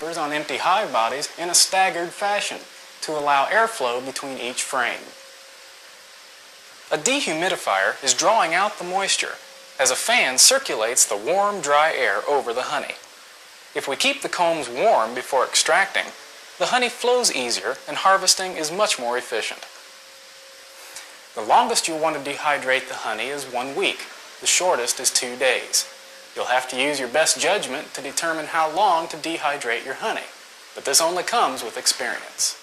supers on empty hive bodies in a staggered fashion to allow airflow between each frame. A dehumidifier is drawing out the moisture as a fan circulates the warm, dry air over the honey. If we keep the combs warm before extracting, the honey flows easier and harvesting is much more efficient. The longest you'll want to dehydrate the honey is 1 week. The shortest is 2 days. You'll have to use your best judgment to determine how long to dehydrate your honey, but this only comes with experience.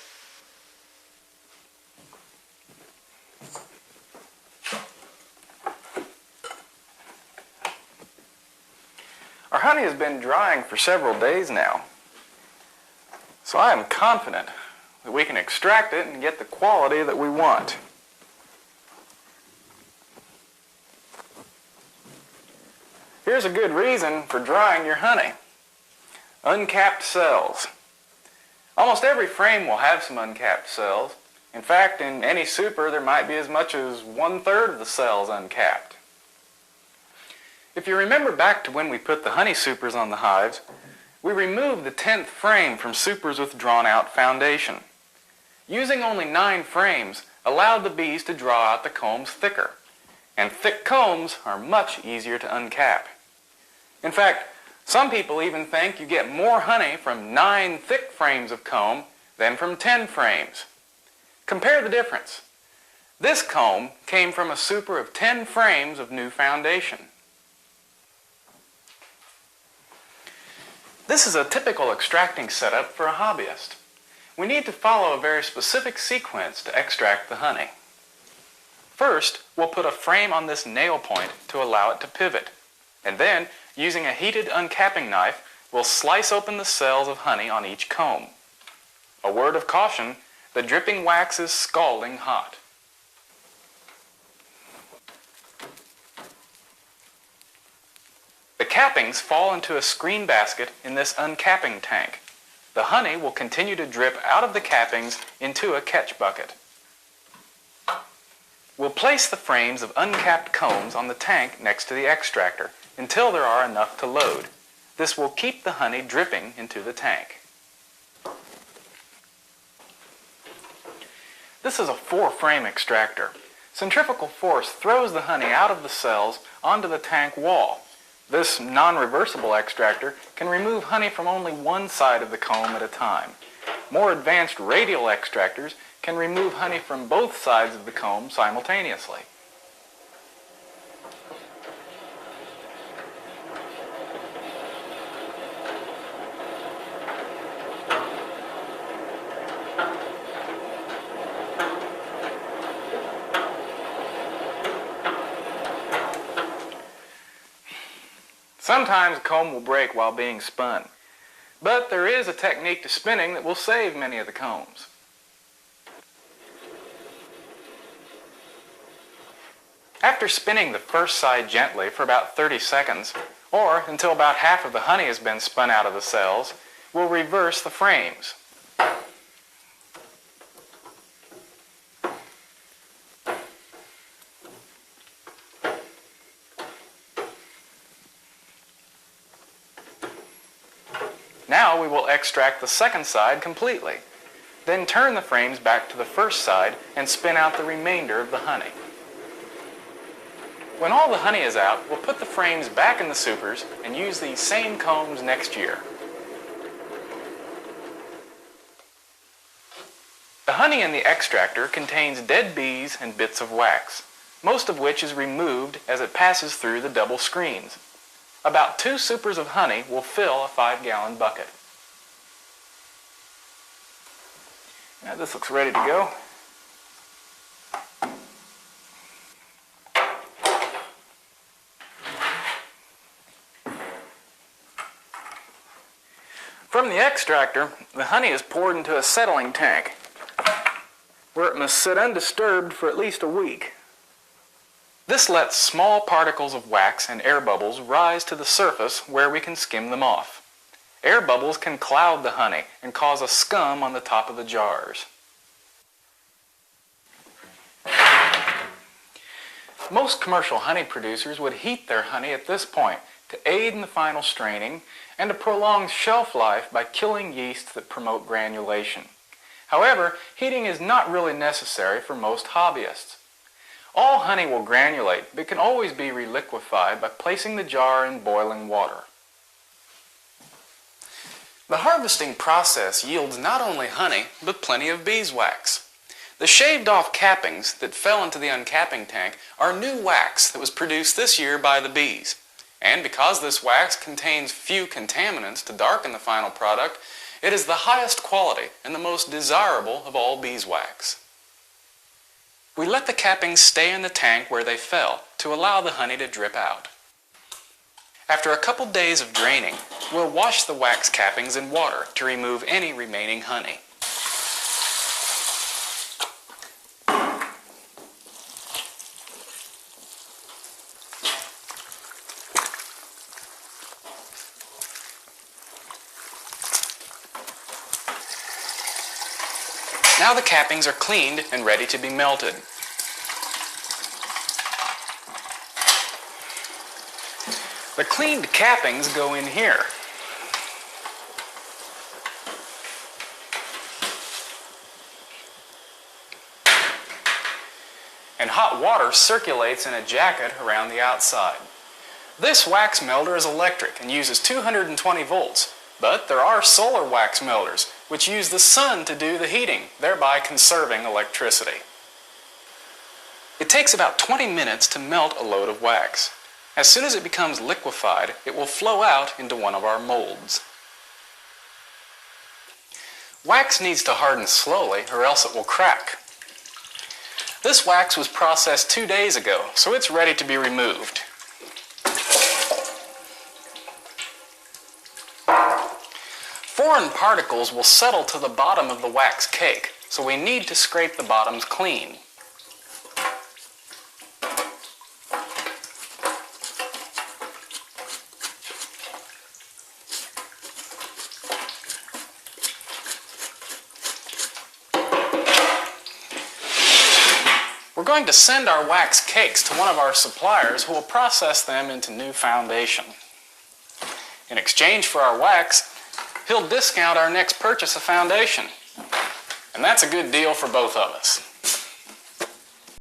Our honey has been drying for several days now, so I am confident that we can extract it and get the quality that we want. Here's a good reason for drying your honey. Uncapped cells. Almost every frame will have some uncapped cells. In fact, in any super there might be as much as 1/3 of the cells uncapped. If you remember back to when we put the honey supers on the hives, we removed the 10th frame from supers with drawn-out foundation. Using only 9 frames allowed the bees to draw out the combs thicker, and thick combs are much easier to uncap. In fact, some people even think you get more honey from 9 thick frames of comb than from 10 frames. Compare the difference. This comb came from a super of 10 frames of new foundation. This is a typical extracting setup for a hobbyist. We need to follow a very specific sequence to extract the honey. First, we'll put a frame on this nail point to allow it to pivot, and then, using a heated uncapping knife, we'll slice open the cells of honey on each comb. A word of caution, the dripping wax is scalding hot. The cappings fall into a screen basket in this uncapping tank. The honey will continue to drip out of the cappings into a catch bucket. We'll place the frames of uncapped combs on the tank next to the extractor until there are enough to load. This will keep the honey dripping into the tank. This is a 4-frame extractor. Centrifugal force throws the honey out of the cells onto the tank wall. This non-reversible extractor can remove honey from only one side of the comb at a time. More advanced radial extractors can remove honey from both sides of the comb simultaneously. Sometimes a comb will break while being spun, but there is a technique to spinning that will save many of the combs. After spinning the first side gently for about 30 seconds, or until about half of the honey has been spun out of the cells, we'll reverse the frames. Now we will extract the second side completely. Then turn the frames back to the first side and spin out the remainder of the honey. When all the honey is out, we'll put the frames back in the supers and use these same combs next year. The honey in the extractor contains dead bees and bits of wax, most of which is removed as it passes through the double screens. About 2 supers of honey will fill a 5-gallon bucket. Now this looks ready to go. From the extractor, the honey is poured into a settling tank, where it must sit undisturbed for at least a week. This lets small particles of wax and air bubbles rise to the surface where we can skim them off. Air bubbles can cloud the honey and cause a scum on the top of the jars. Most commercial honey producers would heat their honey at this point to aid in the final straining and a prolonged shelf life by killing yeasts that promote granulation. However, heating is not really necessary for most hobbyists. All honey will granulate, but can always be reliquefied by placing the jar in boiling water. The harvesting process yields not only honey, but plenty of beeswax. The shaved-off cappings that fell into the uncapping tank are new wax that was produced this year by the bees. And because this wax contains few contaminants to darken the final product, it is the highest quality and the most desirable of all beeswax. We let the cappings stay in the tank where they fell to allow the honey to drip out. After a couple days of draining, we'll wash the wax cappings in water to remove any remaining honey. Now the cappings are cleaned and ready to be melted. The cleaned cappings go in here. And hot water circulates in a jacket around the outside. This wax melder is electric and uses 220 volts, but there are solar wax melders which use the sun to do the heating, thereby conserving electricity. It takes about 20 minutes to melt a load of wax. As soon as it becomes liquefied, it will flow out into one of our molds. Wax needs to harden slowly or else it will crack. This wax was processed 2 days ago, so it's ready to be removed. Foreign particles will settle to the bottom of the wax cake, so we need to scrape the bottoms clean. We're going to send our wax cakes to one of our suppliers who will process them into new foundation. In exchange for our wax, he'll discount our next purchase of foundation. And that's a good deal for both of us.